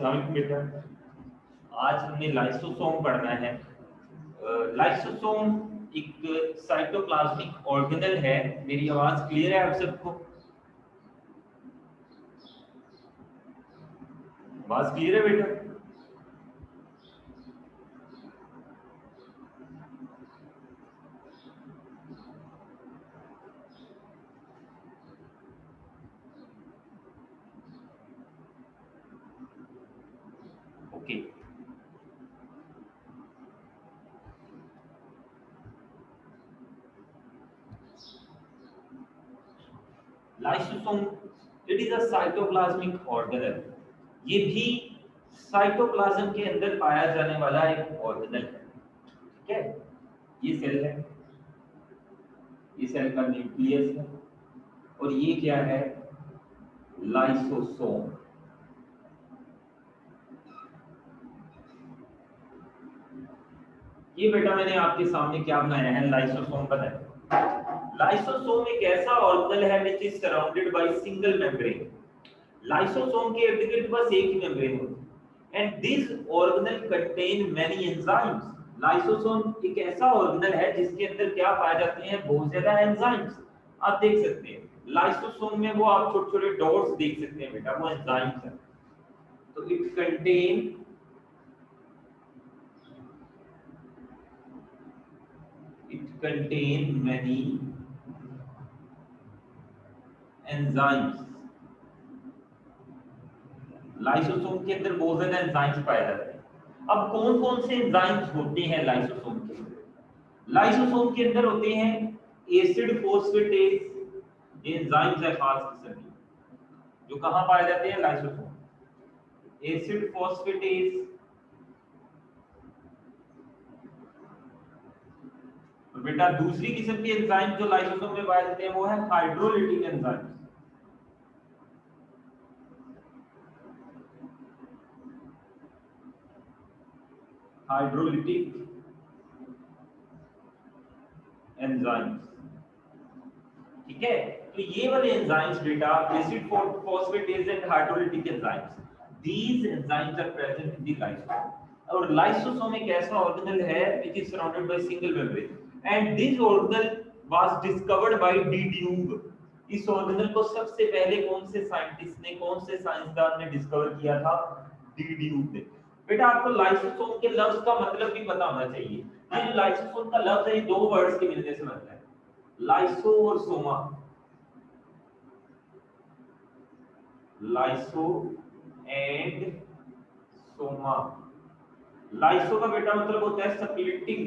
अस्सलाम बेटा, आज हमने लाइसोसोम पढ़ना है। लाइसोसोम एक साइटोप्लाज्मिक ऑर्गेनेल है। मेरी आवाज क्लियर है आप सबको? आवाज क्लियर है बेटा? Okay. Lysosome it is a cytoplasmic organelle. ये भी साइटोप्लाज्म के अंदर पाया जाने वाला एक ऑर्गेनेल है। ठीक है, ये सेल है, ये सेल का न्यूक्लियस है, और ये क्या है? लाइसोसोम। ये बेटा मैंने आपके सामने क्या बनाया है? लाइसोसोम बनाया। लाइसोसोम एक ऐसा ऑर्गेनेल है which is surrounded by single membrane। Lysosome के इर्द गिर्द बस एक ही मेम्ब्रेन होती है। And this organelle contain many enzymes. Lysosome एक ऐसा ऑर्गेनेल है जिसके अंदर क्या पाए जाते हैं? बहुत ज्यादा एंजाइम्स। आप देख सकते हैं लाइसोसोम में वो आप छोटे छोटे डॉट्स देख सकते हैं बेटा, वो एंजाइम्स है। तो it contain many enzymes। Lysosome के अंदर बहुत ज्यादा एंजाइम्स पाए जाते हैं। अब कौन कौन से एंजाइम्स होते हैं लाइसोसोम के अंदर? लाइसोसोम के अंदर होते हैं एसिड फोस्फेटेज। ये एंजाइम्स है खास किस्म के, जो कहां पाए जाते हैं? लाइसोसोम। एसिड फोस्फेटेज, और बेटा दूसरी किस्म के एंजाइम जो लाइसोसोम में पाए जाते हैं वो है हाइड्रोलिटिक एंजाइम। Hydrolytic enzymes. ठीक है, तो ये वाले एंजाइम्स बेटा acid फोस्फेटेज and hydrolytic enzymes, these enzymes are present in the lysosome। और लाइसोसोम एक ऐसा ऑर्गेनेल है which is surrounded by single membrane and this organelle was discovered by D dupe. इस ऑर्गेनेल को सबसे पहले कौन से साइंटिस्ट ने, कौन से साइंसदान ने डिस्कवर किया था? डी ड्यूब ने। बेटा आपको लाइसोसोम के लफ्ज का मतलब भी पता होना चाहिए। ये जो लाइसोसोम का लफ्ज है ये दो वर्ड्स के मिलने से बनता है, लाइसो और Soma. Lyso and Soma. Lyso का बेटा मतलब होता है स्प्लिटिंग,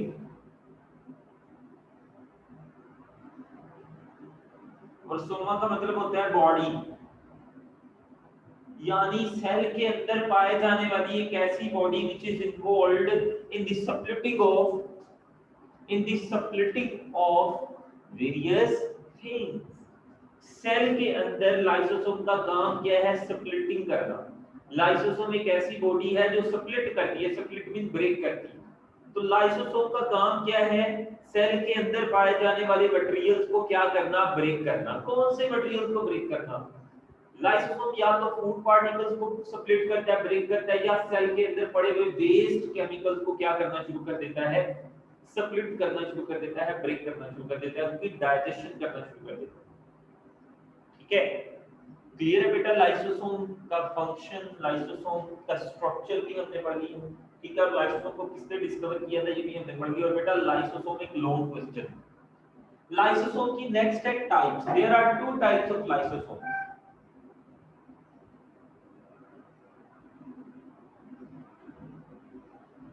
और सोमा का मतलब होता है बॉडी। यानी सेल के अंदर पाए जाने वाली एक ऐसी body which is involved in the splitting of various things। Cell के अंदर लाइसोसोम का काम क्या है? स्प्लिटिंग करना। लाइसोसोम एक ऐसी बॉडी है जो स्प्लिट करती है, स्प्लिट मीन ब्रेक करती है। तो लाइसोसोम का काम क्या है? सेल के अंदर पाए जाने वाले मटेरियल्स को क्या करना? ब्रेक करना। कौन से मटेरियल्स को ब्रेक करना? लाइसोसोम या तो फूड पार्टिकल्स को स्प्लिट करता है, ब्रेक करता है, या सेल के अंदर पड़े हुए वेस्ट केमिकल्स को क्या करना शुरू कर देता है? स्प्लिट करना शुरू कर देता है, ब्रेक करना शुरू कर देता है, उनकी डाइजेशन करना शुरू कर देता है। ठीक है, क्लियर है बेटा? लाइसोसोम का फंक्शन, लाइसोसोम का स्ट्रक्चर भी हमने पढ़ लिया। ठीक है, लाइसोसोम को किसने डिस्कवर किया था ये भी हमने पढ़ लिया। और बेटा लाइसोसोम एक लॉन्ग क्वेश्चन है। लाइसोसोम की नेक्स्ट है types. There are two types of lysosome.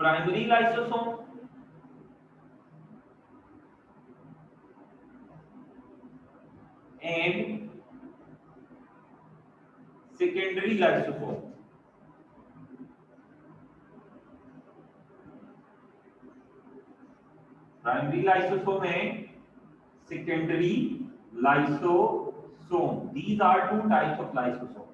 Primary lysosome and secondary lysosome. Primary lysosome and secondary lysosome, these are two types of lysosome.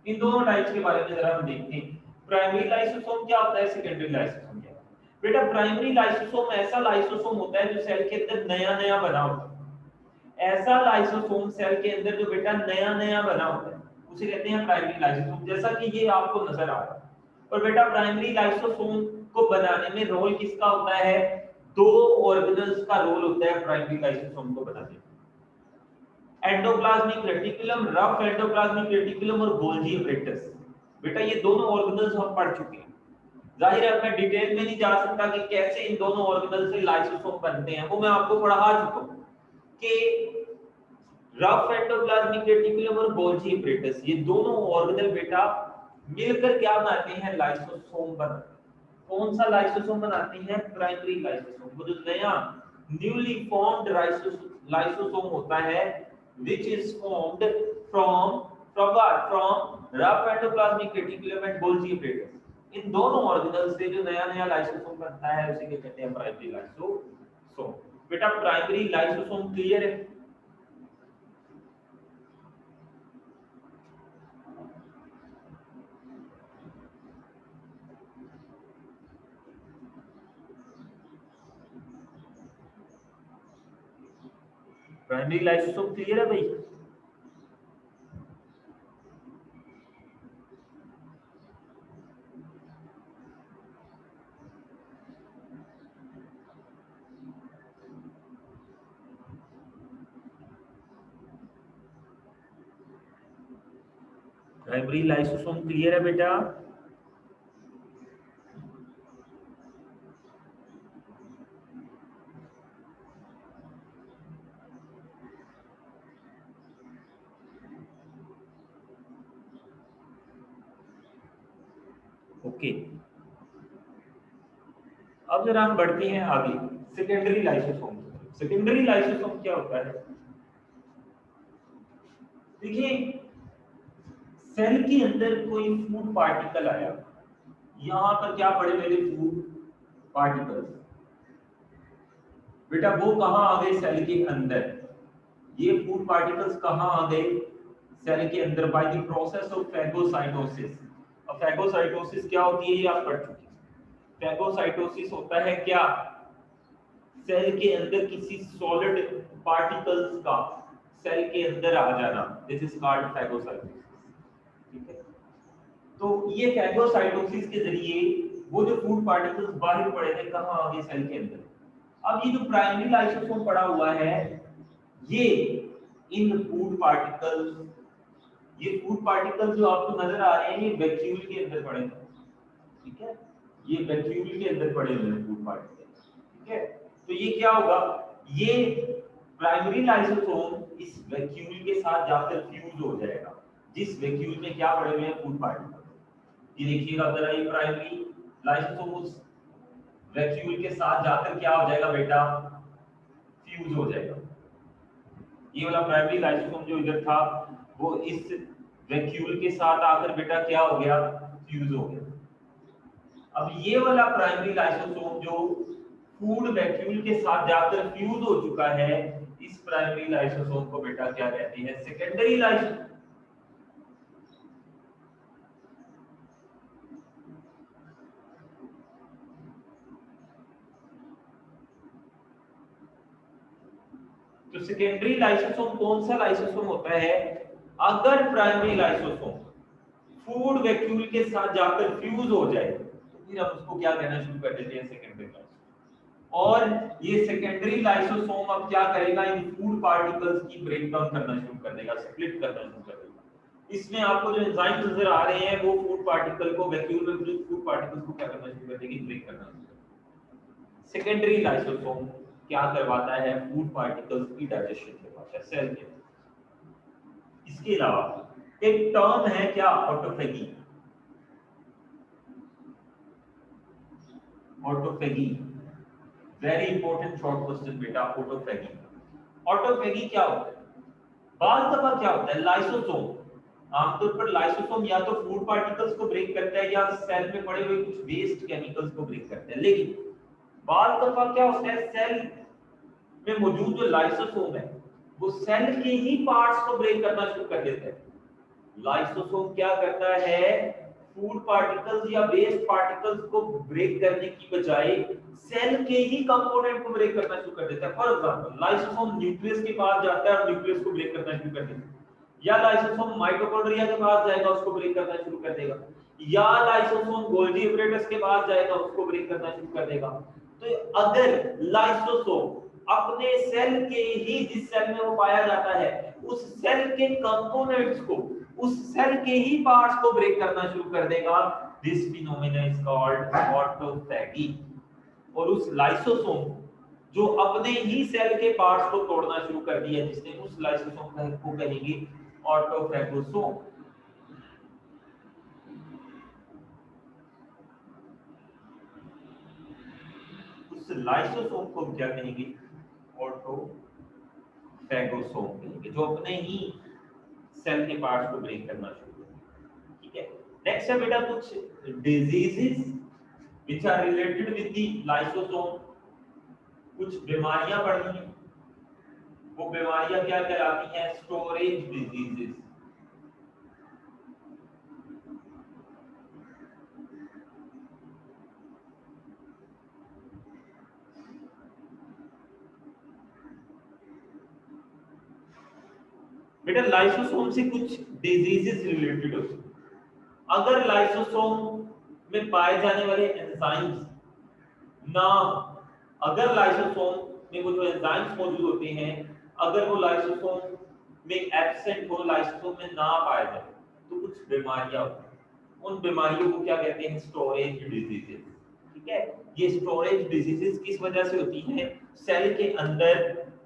इन दोनों टाइप्स के बारे में जरा हम देखते हैं। प्राइमरी लाइसोसोम क्या होता है, सेकेंडरी लाइसोसोम क्या होता है? बेटा प्राइमरी लाइसोसोम ऐसा लाइसोसोम होता है जो सेल के अंदर नया नया बना होता है। ऐसा लाइसोसोम सेल के अंदर जो बेटा नया नया बना होता है उसे कहते हैं प्राइमरी लाइसोसोम। जैसा कि ये आपको नजर आ रहा है, और बेटा प्राइमरी लाइसोसोम को बनाने में रोल किसका होता है? दो ऑर्गेनल्स का रोल होता है प्राइमरी लाइसोसोम को बनाने में, endoplasmic reticulum, rough endoplasmic reticulum और गोल्गी अपरेटस। बेटा ये दोनों ऑर्गेनल्स हम पढ़ चुके हैं। जाहिर है मैं डिटेल में नहीं जा सकता कि कैसे इन दोनों ऑर्गेनल से लाइसोसोम बनते हैं, वो मैं आपको पढ़ा चुका हूं कि रफ एंडोप्लाज्मिक रेटिकुलम और गोल्गी अपरेटस ये दोनों ऑर्गेनल बेटा मिलकर क्या बनाते हैं? लाइसोसोम बनाते हैं। कौन सा लाइसोसोम बनाते हैं? Primary lysosome. वो जो नया न्यूली फॉर्म्ड लाइसोसोम होता है which is formed from what? From rough endoplasmic reticulum and Golgi apparatus. इन दोनों ऑर्गेनल से जो नया नया लाइसोसोम बनता है उसे क्या कहते हैं? Primary lysosome. बेटा प्राइमरी लाइसोसोम क्लियर है? प्राइमरी लाइसोसोम क्लियर है भाई? प्राइमरी लाइसोसोम क्लियर है बेटा? ओके अब जरा हम बढ़ते हैं आगे सेकेंडरी लाइसोसोम। सेकेंडरी लाइसोसोम क्या होता है? देखिए सेल के अंदर कोई फूड पार्टिकल आया, यहां पर क्या पड़े मेरे फूड पार्टिकल्स, बेटा वो कहां आ गए? सेल के अंदर। ये फूड पार्टिकल्स कहां आ गए? सेल के अंदर by the process of phagocytosis. अब फैगोसाइटोसिस क्या होती है ये आप पढ़ चुके हैं। फैगोसाइटोसिस होता है क्या? सेल के अंदर किसी सॉलिड पार्टिकल्स का सेल के अंदर आ जाना, दिस इज कॉल्ड फैगोसाइटोसिस। ठीक है, तो ये फैगोसाइटोसिस के जरिए वो जो फूड पार्टिकल्स बाहर पड़े थे कहां आ गए? सेल के अंदर। अब ये जो प्राइमरी लाइसोसोम पड़ा हुआ है ये इन फूड पार्टिकल्स, ये फूड पार्टिकल्स जो आपको नजर आ रहे हैं ये वैक्यूल के अंदर पड़े हैं। ठीक है, ये वैक्यूल के अंदर पड़े हुए हैं फूड पार्टिकल्स। ठीक है, तो ये क्या होगा? ये प्राइमरी लाइसोसोम इस वैक्यूल के साथ जाकर फ्यूज हो जाएगा, जिस वैक्यूल में क्या पड़े हुए हैं? Food particle. ये देखिएगा जरा, ये प्राइमरी लाइसोसोम उस वैक्यूल के साथ जाकर क्या हो जाएगा बेटा? फ्यूज हो जाएगा। ये वाला प्राइमरी लाइसोसोम जो इधर था वो इस वैक्यूल के साथ आकर बेटा क्या हो गया? फ्यूज हो गया। अब ये वाला प्राइमरी लाइसोसोम जो फूड वैक्यूल के साथ जाकर फ्यूज हो चुका है, इस प्राइमरी लाइसोसोम को बेटा क्या कहते हैं? Secondary lysosome. तो सेकेंडरी लाइसोसोम कौन सा लाइसोसोम होता है? अगर प्राइमरी लाइसोसोम फूड वैक्यूल के साथ जाकर फ्यूज हो जाए तो फिर हम उसको क्या कहना शुरू कर देते हैं? Secondary lysosome. और ये सेकेंडरी लाइसोसोम अब क्या करेगा? इन फूड पार्टिकल्स की ब्रेक डाउन करना शुरू कर देगा, स्प्लिट करना शुरू कर देगा। इसमें आपको जो एंजाइम्स नजर आ रहे हैं वो फूड पार्टिकल को, वैक्यूल में जो फूड पार्टिकल्स को क्या करना शुरू कर देगी? ब्रेक करना शुरू कर देगा। सेकेंडरी लाइसोसोम क्या करवाता है? फूड पार्टिकल्स की डाइजेशन करवाता है सेल के। इसके अलावा एक टर्म है क्या? Autophagy. Autophagy very important short question बेटा। ऑटोफेगी, ऑटोफेगी क्या होता है? बाल दफा क्या होता है? लाइसोसोम, आमतौर पर लाइसोसोम या तो फूड पार्टिकल्स को ब्रेक करता है या सेल में पड़े हुए कुछ वेस्ट केमिकल्स को ब्रेक करता है। लेकिन बाल दफा क्या होता है? सेल में मौजूद जो लाइसोसोम है वो सेल के ही पार्ट्स को ब्रेक करना शुरू कर देता है। लाइसोसोम क्या करता है? फूड पार्टिकल्स या वेस्ट पार्टिकल्स को ब्रेक करने की बजाय सेल के ही कंपोनेंट को ब्रेक करना शुरू कर देता है। फॉर एग्जांपल लाइसोसोम न्यूक्लियस के पास जाता है और न्यूक्लियस को ब्रेक करना शुरू कर देता है, या लाइसोसोम माइटोकॉन्ड्रिया के पास जाएगा उसको ब्रेक करना शुरू कर देगा, या लाइसोसोम गोल्गी एपरेटस के पास जाएगा, उसको ब्रेक करना शुरू कर देगा। तो अगर लाइसोसोम अपने सेल के ही, जिस सेल में वो पाया जाता है, उस सेल के कंपोनेंट्स को, उस सेल के ही पार्ट्स को ब्रेक करना शुरू कर देगा, this phenomena is called autophagy. और उस लाइसोसोम जो अपने ही सेल के पार्ट्स को तोड़ना शुरू कर दिया, जिसने उस लाइसोसोम को कहेंगे ऑटोफैगोसोम। उस लाइसोसोम को क्या कहेंगे? ऑटोफैगोसोम कहेंगे, जो अपने ही सेल के पार्ट्स को ब्रेक करना शुरू कर देगा। ठीक है, नेक्स्ट है बेटा कुछ diseases which are related with the lysosome. कुछ बीमारियां पढ़नी है, वो बीमारियां क्या कहलाती हैं? Storage diseases. बेटा लाइसोसोम से कुछ डिजीजेस रिलेटेड होते हैं। अगर लाइसोसोम में पाए जाने वाले एंजाइम्स ना, अगर लाइसोसोम में वो जो एंजाइम्स मौजूद होते हैं, अगर वो लाइसोसोम में एब्सेंट हो, लाइसोसोम में ना पाए जाए, तो कुछ बीमारियां होती हैं। उन बीमारियों को क्या कहते हैं? Storage diseases. ठीक है, ये स्टोरेज डिजीजेस किस वजह से होती हैं? सेल के अंदर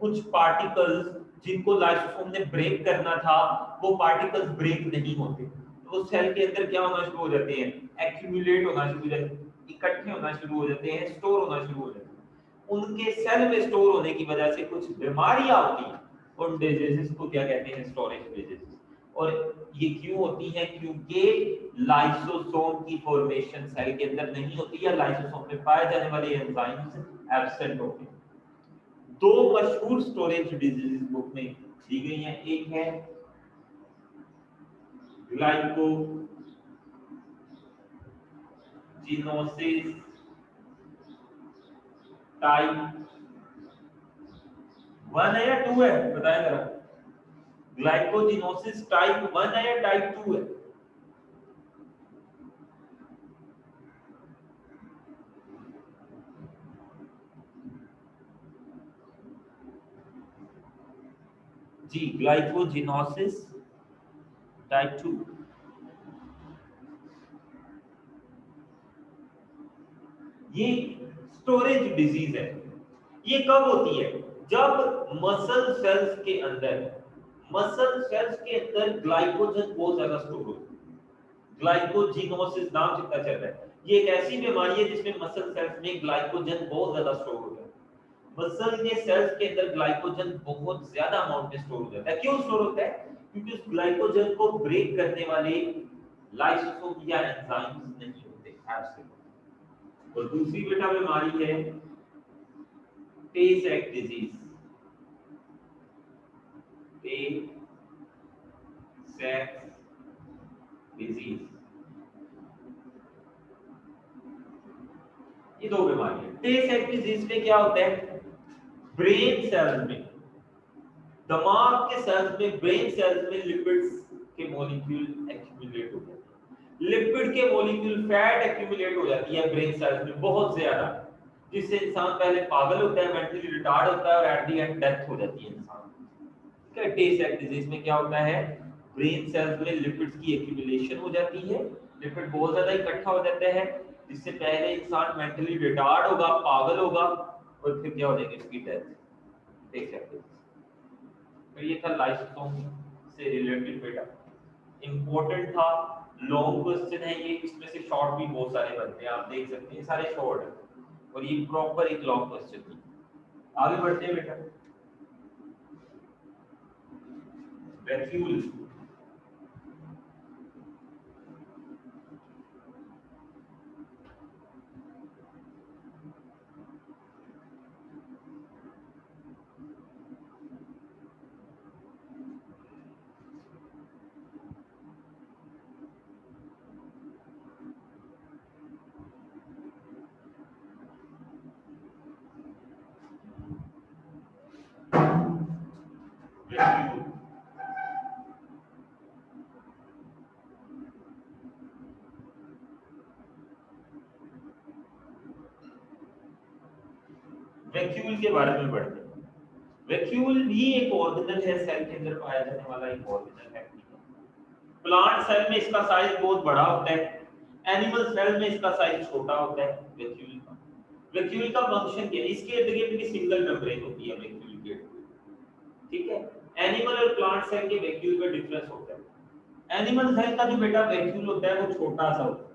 कुछ पार्टिकल्स जिनको लाइसोसोम ने ब्रेक करना था, वो पार्टिकल्स ब्रेक नहीं होते, तो वो सेल के अंदर क्या होना शुरू हो जाते हैं? एक्यूमुलेट होना शुरू हो जाते हैं, इकट्ठे होना शुरू हो जाते हैं, स्टोर होना शुरू हो जाते हैं। उनके सेल में स्टोर होने की वजह से कुछ बीमारियां होती हैं, उन डिजीजेस को क्या कहते हैं? Storage diseases. और ये क्यों होती है? क्योंकि लाइसोसोम की फॉर्मेशन सेल के अंदर नहीं होती, या लाइसोसोम में पाए जाने वाले एंजाइम्स एब्सेंट होते हैं। दो मशहूर स्टोरेज डिजीजेस बुक में दी गई हैं, एक है ग्लाइकोजिनोसिस टाइप 1 है या 2 है? बताएं जरा। ग्लाइकोजिनोसिस टाइप 1 है या टाइप 2 है? जी, ग्लाइकोजिनोसिस टाइप 2। ये स्टोरेज डिजीज है। ये कब होती है? जब मसल सेल्स के अंदर ग्लाइकोजन बहुत ज्यादा स्टोर होता है। ग्लाइकोजिनोसिस नाम जितना चल रहा है, ये एक ऐसी बीमारी है जिसमें मसल सेल्स में ग्लाइकोजन बहुत ज्यादा स्टोर हो जाता है। मसल के सेल्स के अंदर ग्लाइकोजन बहुत ज्यादा अमाउंट में स्टोर हो जाता है। क्यों स्टोर होता है? क्योंकि उस ग्लाइकोजन को ब्रेक करने वाले लाइसोसोम या एंजाइम्स नहीं होते, एब्सेंट। और दूसरी बेटा बीमारी है टे सैक डिजीज। टे सैक डिजीज, ये दो बीमारी है। टे सैक डिजीज में क्या होता है? ब्रेन सेल्स में, दिमाग के सेल्स में, ब्रेन सेल्स में लिपिड्स के मॉलिक्यूल एक्यूमुलेट हो जाते हैं। लिपिड के मॉलिक्यूल, फैट एक्यूमुलेट हो जाती है ब्रेन सेल्स में बहुत ज्यादा, जिससे इंसान पहले पागल होता है, मेंटली रिटार्ड होता है, और एट द एंड डेथ हो जाती है इंसान। टे सैक डिजीज में क्या होता है? ब्रेन सेल्स में लिपिड्स की एक्यूमुलेशन हो जाती है, लिपिड बहुत ज्यादा इकट्ठा हो जाता है, जिससे पहले इंसान मेंटली रिटार्ड होगा, पागल होगा, और फिर क्या हो जाएगी? उसकी डेथ। टे सैक डिजीज। तो ये था लाइसोसोम से रिलेटेड बेटा, इंपॉर्टेंट था, लॉन्ग क्वेश्चन है ये, इसमें से शॉर्ट भी बहुत सारे बनते हैं, आप देख सकते हैं सारे शॉर्ट है, और ये प्रॉपर एक लॉन्ग क्वेश्चन है। आगे बढ़ते हैं बेटा। वैक्यूल, वैक्यूल वैक्यूल के बारे में पढ़ते हैं। वैक्यूल भी एक ऑर्गेनल है, सेल के अंदर पाया जाने वाला एक ऑर्गेनल है। प्लांट सेल में इसका साइज बहुत बड़ा होता है, एनिमल सेल में इसका साइज छोटा होता है वैक्यूल का। वैक्यूल का फंक्शन क्या है? इसके इर्द गिर्द भी सिंगल मेम्ब्रेन होती है वैक्यूल के, ठीक है। एनिमल और प्लांट सेल के वैक्यूल में डिफरेंस होता है। एनिमल सेल का जो बेटा वैक्यूल होता है वो छोटा सा होता है,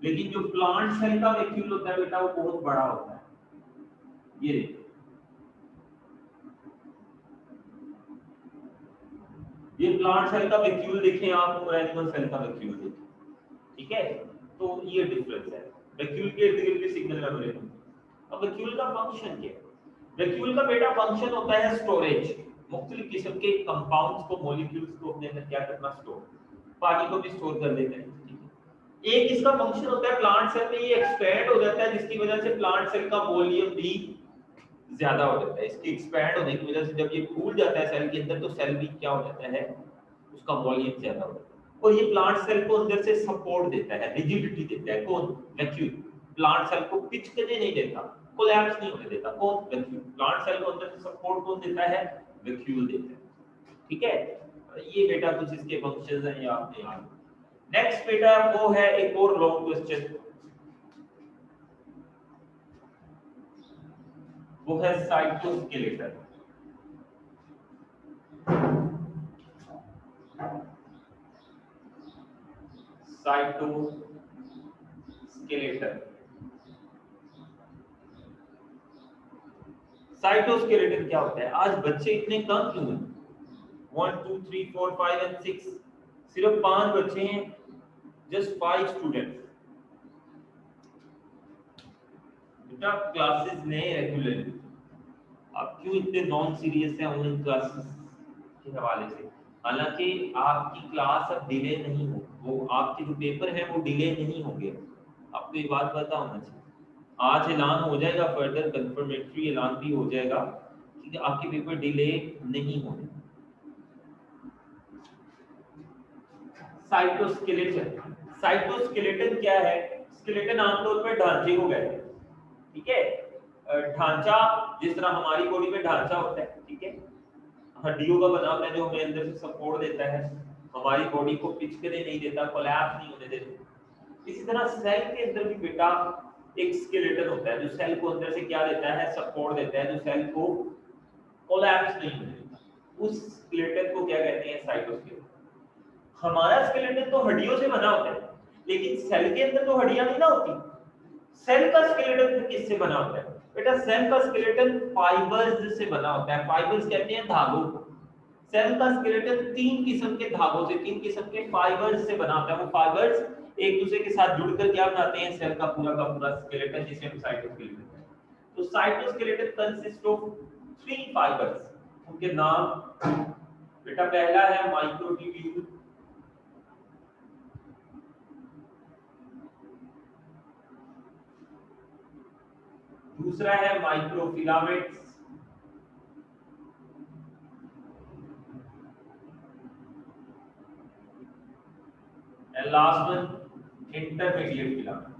लेकिन जो प्लांट सेल का वैक्यूल होता है बेटा वो बहुत बड़ा होता है। ये देखिए, ये प्लांट सेल का वैक्यूल देखें आप और एनिमल सेल का वैक्यूल देखें, ठीक है। तो ये डिफरेंस है। वैक्यूल के इर्द गिर्द भी सिंगल मेम्ब्रेन होती है। अब वैक्यूल का फंक्शन क्या है? वैक्यूल का बेटा फंक्शन होता है स्टोरेज, मुख्तलिफ किस्म के कंपाउंड्स को, मॉलिक्यूल्स को अपने अंदर क्या करना, स्टोर। पानी को भी स्टोर कर देते हैं, ठीक है। एक इसका फंक्शन होता है प्लांट सेल में ये एक्सपैंड हो जाता है, जिसकी वजह से प्लांट सेल का वॉल्यूम भी ज्यादा हो जाता है। इसके एक्सपैंड होने की वजह से जब ये फूल जाता है सेल के अंदर, तो सेल भी क्या हो जाता है, उसका वॉल्यूम ज्यादा हो जाता है। और ये प्लांट सेल को अंदर से सपोर्ट देता है, रिजिडिटी देता है। कौन? वैक्यूल। प्लांट सेल को पिचकने नहीं देता, कोलैप्स नहीं होने देता। कौन? वैक्यूल। प्लांट सेल को अंदर से सपोर्ट कौन देता है? वैक्यूल देता है, ठीक है। ये बेटा कुछ इसके फंक्शंस हैं, ये आपने याद। नेक्स्ट बेटा वो है एक और लॉन्ग क्वेश्चन, वो है साइटोस्केलेटन। साइटोस्केलेटन, साइटोस्केलेटन क्या होता है? आज बच्चे इतने कम क्यों हैं? 1 2 3 4 5 एंड 6, सिर्फ 5 बच्चे हैं, जस्ट 5 स्टूडेंट्स। बेटा क्लासेस लें रेगुलरली। आप क्यों इतने नॉन सीरियस हैं ऑनलाइन क्लासेस के हवाले से? हालांकि आपकी क्लास अब डिले नहीं हो, वो आपके जो पेपर हैं वो डिले नहीं होंगे। आपको ये बात पता होना चाहिए। आज ऐलान हो जाएगा, फर्दर कंफर्मेटरी ऐलान भी हो जाएगा कि आपके पेपर डिले नहीं होंगे। साइटोस्केलेटन, साइटोस्केलेटन क्या है? स्केलेटन आमतौर पर ढांचे को कहते हैं, ठीक है। ढांचा जिस तरह हमारी बॉडी में ढांचा होता है, ठीक है, हड्डियों का बना होता है जो हमें अंदर से सपोर्ट देता है, हमारी बॉडी को पिचकने नहीं देता, कोलैप्स नहीं होने देता। इसी तरह सेल के अंदर भी बेटा एक स्केलेटन होता है जो सेल को अंदर से क्या देता है, सपोर्ट देता है, जो सेल को कोलैप्स नहीं होने देता। उस स्केलेटन को क्या कहते हैं? साइटोस्केलेटन। हमारा स्केलेटन तो हड्डियों से बना होता है, लेकिन सेल के अंदर तो हड्डियां नहीं ना होती। सेल का स्केलेटन फिर किससे बना होता है? बेटा सेल का स्केलेटन फाइबर्स से बना होता है। फाइबर्स कहते हैं धागों को। सेल का स्केलेटन 3 किस्म के धागों से, 3 किस्म के फाइबर्स से बना होता है। वो फाइबर्स एक दूसरे के साथ जुड़कर क्या बनाते हैं? सेल का पूरा स्केलेटन, जिसे हम साइटोस्केलेटन कहते हैं। तो साइटोस्केलेटन कंसिस्ट ऑफ 3 फाइबर्स। उनके नाम बेटा, पहला है माइक्रोट्यूब्यूल, दूसरा है microfilaments, and last one intermediate filaments.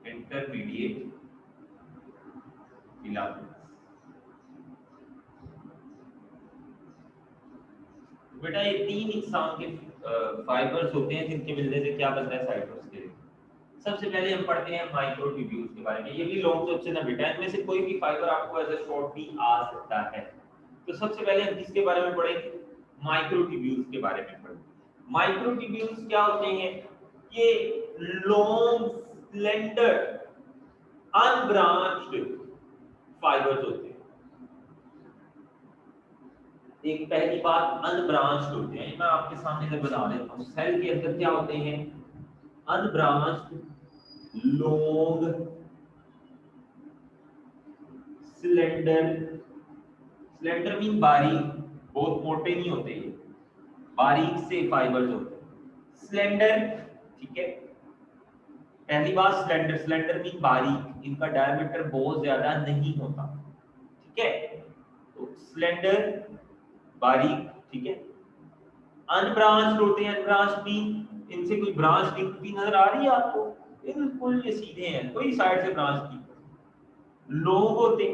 Intermediate filaments. बेटा ये 3 इकसाम के फाइबर्स होते हैं जिनके मिलने से क्या बनता है? साइटोस्केलेटन। सबसे पहले हम पढ़ते हैं माइक्रोट्यूब्यूल्स के बारे में। ये भी लॉन्ग क्वेश्चन है बेटा, इनमें से कोई भी फाइबर आपको एज अ शॉर्ट भी आ सकता है। तो सबसे पहले हम किसके बारे में पढ़ेंगे? माइक्रोट्यूब्यूल्स के बारे में पढ़ेंगे। माइक्रोट्यूब्यूल्स क्या होते हैं? ये लॉन्ग, स्लेंडर, अनब्रांच्ड फाइबर्स होते हैं। एक पहली बात, अनब्रांच्ड होते हैं। मैं आपके सामने से बता देता हूँ। सेल के अंदर क्या होते हैं? Unbranched, long, slender. Slender mean बारीक, बहुत मोटे नहीं होते, ये बारीक से फाइबर्स होते हैं। स्लेंडर, ठीक है। पहली बात स्लेंडर, स्लेंडर मीन बारीक, इनका डायमीटर बहुत ज्यादा नहीं होता, ठीक है। तो स्लेंडर, बारीक, ठीक है। अनब्रांच्ड होते हैं, अनब्रांच्ड भी इनसे कोई ब्रांच दिखती नजर आ रही है आपको? बिल्कुल ये सीधे हैं, कोई साइड से ब्रांच नहीं। लॉन्ग होते,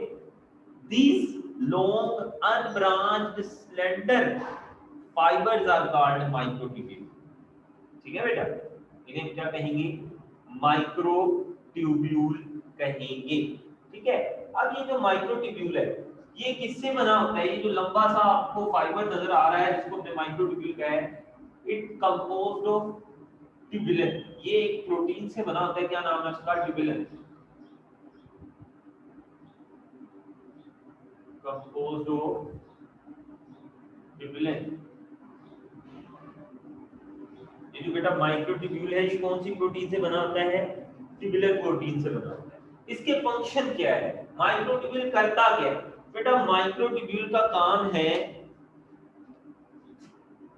these long unbranched slender fibers are called microtubule, ठीक है बेटा, इन्हें क्या कहेंगे? माइक्रोट्यूब्यूल कहेंगे, ठीक है। अब ये जो माइक्रोट्यूब्यूल है ये किससे बना होता है? ये जो लंबा सा आपको फाइबर नजर आ रहा है जिसको हमने माइक्रोट्यूब्यूल कहा है, इट कंपोज्ड ऑफ ट्यूबुलिन। ये एक प्रोटीन से बना होता है, क्या नाम है उसका? ट्यूबुलिन। Composed of tubulin. ये जो बेटा माइक्रोट्यूब्यूल है ये कौन सी प्रोटीन से बना होता है? ट्यूबुलर प्रोटीन से बना होता है। इसके फंक्शन क्या है? माइक्रोट्यूब्यूल करता क्या है बेटा? माइक्रोट्यूब्यूल का काम है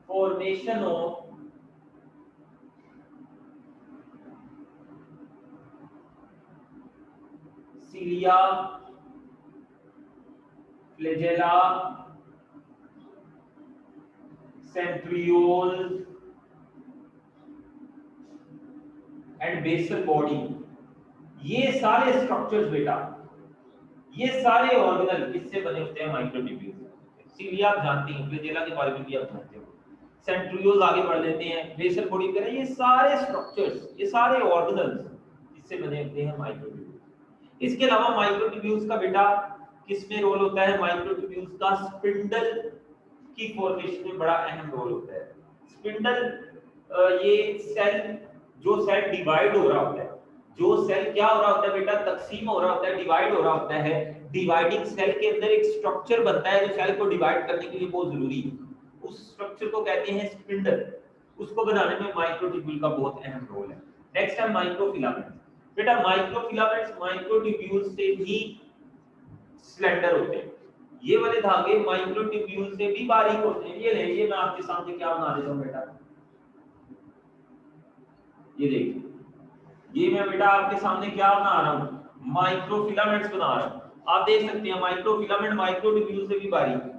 formation of cilia, flagella, centrioles and basal body. ये सारे स्ट्रक्चर्स बेटा, ये सारे ऑर्गेनल किससे बने होते हैं? माइक्रोट्यूब्यूल से। सिलिया आप जानते हैं, फ्लैजेला के बारे में भी आप जानते हो, सेंट्रियोल्स आगे बढ़ लेते हैं, बेसल बॉडी करें, ये सारे स्ट्रक्चर्स, ये सारे ऑर्गेनल्स किससे बने होते हैं? माइक्रोट्यूब्यूल। इसके अलावा माइक्रोट्यूब्यूल्स का बेटा किसमें रोल होता है? माइक्रोट्यूब्यूल्स का स्पिंडल की फॉर्मेशन में बड़ा अहम रोल होता है। स्पिंडल ये सेल, जो सेल डिवाइड हो रहा होता है, जो सेल क्या हो रहा होता है बेटा? तकसीम हो रहा होता है, डिवाइड हो रहा होता है। डिवाइडिंग सेल के अंदर एक स्ट्रक्चर बनता है जो सेल को डिवाइड करने के लिए बहुत जरूरी है, उस स्ट्रक्चर को कहते हैं स्पिंडल। उसको बनाने में माइक्रोट्यूब्यूल का बहुत अहम रोल है। नेक्स्ट है माइक्रोफिलामेंट्स। बेटा माइक्रोफिलामेंट्स माइक्रोट्यूब्यूल से भी स्लेंडर होते हैं। ये वाले धागे माइक्रोट्यूब्यूल से भी बारीक होते हैं। ये ले, ये मैं आपके सामने क्या बना देता हूं बेटा, ये देखिए, ये मैं बेटा आपके सामने क्या बना रहा हूं? माइक्रोफिलामेंट्स बना रहा हूं। आप देख सकते हैं माइक्रोफिलामेंट माइक्रोट्यूब्यूल से भी बारीक है।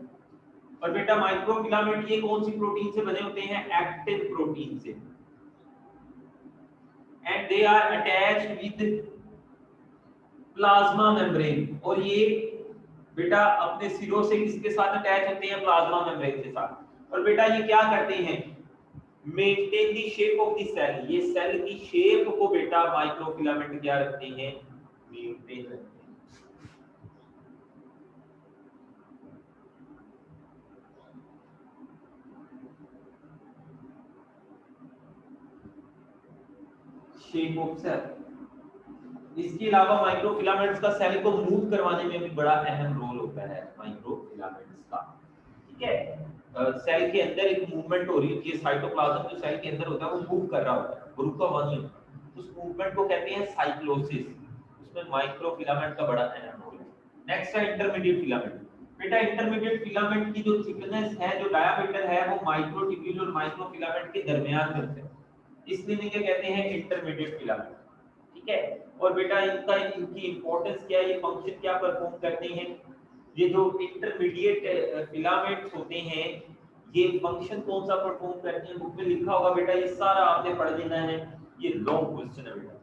और बेटा माइक्रोफिलामेंट ये कौन सी प्रोटीन से बने होते हैं? एक्टिन प्रोटीन से। And they are attached with plasma membrane. और ये बेटा अपने सिरों से किसके साथ अटैच होते हैं? प्लाज्मा मेम्ब्रेन के साथ। और बेटा ये क्या करते हैं? Maintain the shape of the cell. ये सेल की शेप को बेटा माइक्रोफिलामेंट क्या रखते हैं? मेंटेन रखते हैं। Shape of cell. इसके अलावा माइक्रोफिलामेंट्स का सेल को मूव करवाने में भी बड़ा अहम रोल होता है माइक्रोफिलामेंट्स का, ठीक है। सेल के अंदर एक मूवमेंट हो रही होती है, साइटोप्लाज्म जो सेल के अंदर होता है वो मूव कर रहा होता है, रुका हुआ नहीं होता, उस मूवमेंट को कहते हैं साइक्लोसिस। उसमें माइक्रोफिलामेंट का बड़ा अहम रोल है। नेक्स्ट है इंटरमीडिएट फिलामेंट। बेटा इंटरमीडिएट फिलामेंट की जो थिकनेस है, जो डायामीटर है, वो माइक्रोट्यूब्यूल और माइक्रोफिलामेंट के दरमियान में होता है, इसलिए इन्हें क्या कहते हैं? इंटरमीडिएट फिलामेंट, ठीक है। और बेटा इनकी इंपॉर्टेंस क्या है? ये फंक्शन क्या परफॉर्म करते हैं? ये जो इंटरमीडिएट फिलामेंट्स होते हैं ये फंक्शन कौन सा परफॉर्म करते हैं? बुक में लिखा होगा बेटा, ये सारा आपने पढ़ लेना है, ये लॉन्ग क्वेश्चन है बेटा,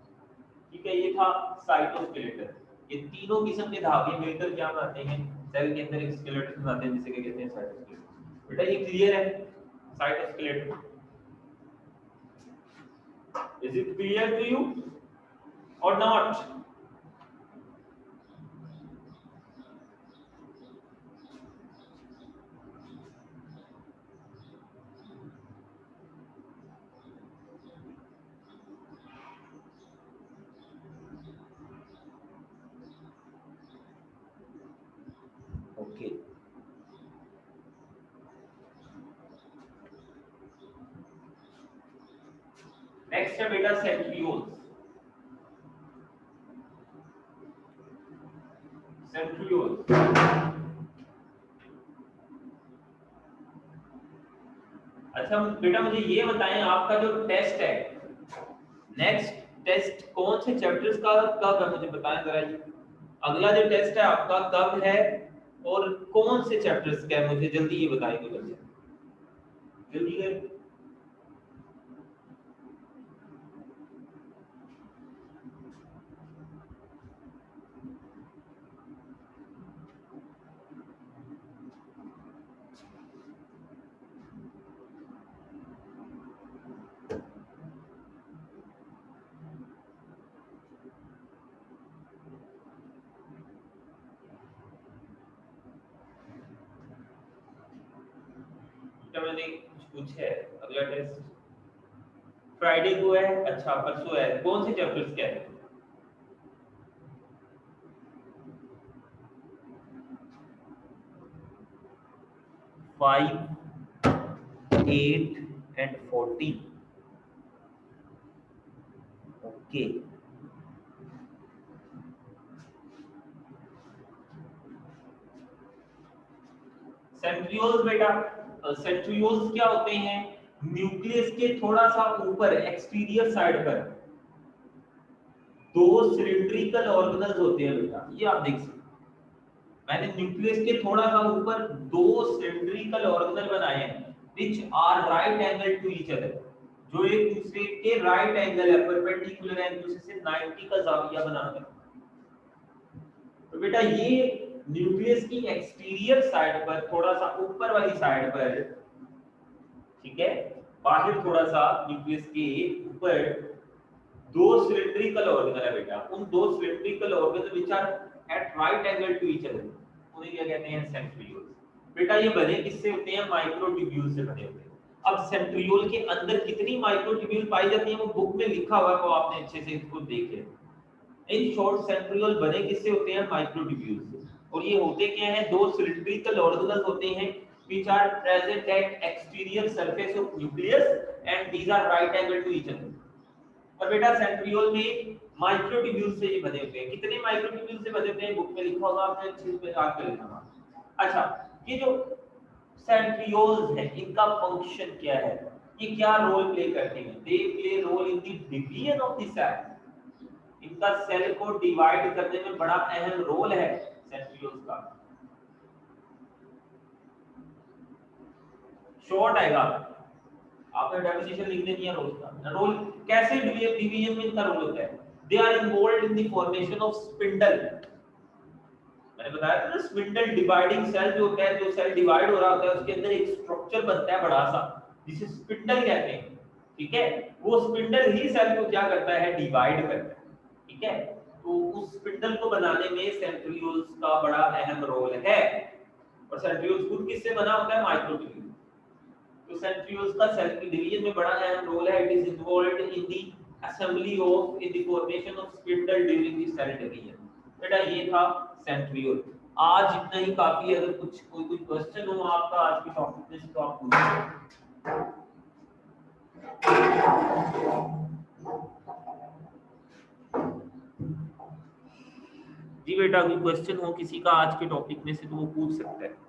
ठीक है। ये था साइटोस्केलेटन। ये तीनों किस्म के धागे मिलकर क्या बनाते हैं? सेल के अंदर एक स्केलेटन बनाते हैं जिसे कहते हैं साइटोस्केलेटन। बेटा ये क्लियर है cytoskeleton? Is it clear to you or not? Okay. Next है बेटा centrioles. Centrioles. अच्छा बेटा मुझे ये बताएं, आपका जो टेस्ट है, नेक्स्ट टेस्ट कौन से चैप्टर्स का कब है? मुझे बताएं जरा। ये अगला जो टेस्ट है आपका कब है? और कौन से चैप्टर्स का है, मुझे जल्दी ये बताइए बच्चे, जल्दी करें। क्या मैंने कुछ पूछा है? अगला टेस्ट फ्राइडे को है, अच्छा परसों है, कौन से चैप्टर्स क्या है? 5, 8 and 14। ओके, सेंट्रियोल्स बेटा, सेंट्रियोल्स क्या होते हैं? न्यूक्लियस के थोड़ा सा ऊपर एक्सटीरियर साइड पर दो सिलिंड्रिकल ऑर्गेनल्स होते हैं बेटा, ये आप देख सकते हैं। मैंने न्यूक्लियस के थोड़ा सा ऊपर दो सिलिंड्रिकल ऑर्गेनल बनाए हैं which are right angle to each other, जो एक दूसरे के राइट एंगल है, परपेंडिकुलर है, एक दूसरे से 90 का जाविया बनाते हैं। तो बेटा ये न्यूक्लियस की एक्सटीरियर साइड पर, थोड़ा सा ऊपर वाली साइड पर, ठीक है, बाहर थोड़ा सा न्यूक्लियस के ऊपर दो सिलिंड्रिकल ऑर्गेनल है बेटा, उन दो cylindrical organelle which are at right angle to each other, उन्हें क्या कहते हैं? सेंट्रियोल्स। बेटा ये बने किससे होते हैं? माइक्रोट्यूब्यूल से बने होते हैं। अब सेंट्रियोल के अंदर कितनी माइक्रोट्यूब्यूल पाई जाती है वो बुक में लिखा हुआ है, वो आपने अच्छे से इसको देख लें। इन शॉर्ट सेंट्रियोल बने किससे होते हैं? माइक्रोट्यूब्यूल से। और ये होते क्या हैं? दो सिलिंड्रिकल ऑर्गेनल होते हैं which are present at exterior surface of nucleus and these are right angle to each other। और बेटा सेंट्रियोल में माइक्रोट्यूब्यूल से ये बने होते हैं। कितने माइक्रोट्यूब्यूल से बने होते हैं बुक में लिखा होगा, आपने अच्छे से याद कर लेना। अच्छा, ये जो सेंट्रियोल्स हैं इनका फंक्शन क्या है? ये क्या रोल प्ले करते हैं? They play role in the division of the cell. इनका सेल को डिवाइड करने में बड़ा अहम रोल है सेंट्रियोल्स का। शॉर्ट आएगा, आपने डेफिनेशन लिख देनी है रोल का। रोल कैसे डिवीजन में इनका रोल होता है? They are involved in the formation of spindle. मैंने बताया था ना, स्पिंडल डिवाइडिंग सेल जो होता है, जो सेल डिवाइड हो रहा होता है उसके अंदर एक स्ट्रक्चर बनता है बड़ा सा जिसे स्पिंडल कहते हैं, ठीक है। वो स्पिंडल ही सेल को क्या करता है? डिवाइड करता है, ठीक है। तो उस स्पिंडल को बनाने में सेंट्रियोल्स का बड़ा अहम रोल है। और सेंट्रियोल्स खुद किससे बना होता है? माइक्रोट्यूब्यूल। तो सेंट्रियोल्स का सेल की डिवीजन में बड़ा अहम रोल है। It is involved in the assembly of in the formation of spindle during the cell division. बेटा ये था सेंट्रियोल। आज इतना ही काफी है। अगर कुछ कोई क्वेश्चन हो आपका आज के टॉपिक में से तो आप पूछिए। जी बेटा, कोई क्वेश्चन हो किसी का आज के टॉपिक में से तो वो पूछ सकता है।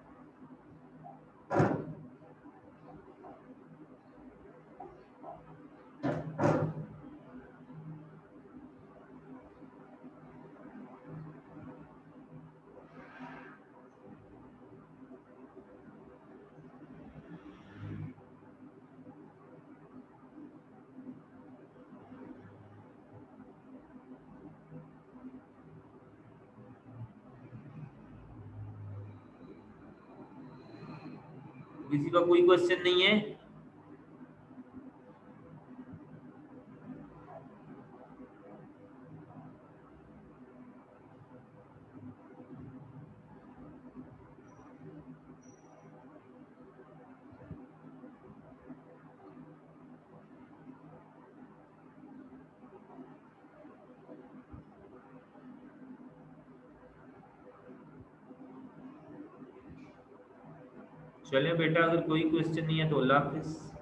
किसी का कोई क्वेश्चन नहीं है? चलिए बेटा, अगर कोई क्वेश्चन नहीं है तो अल्लाह हाफिज।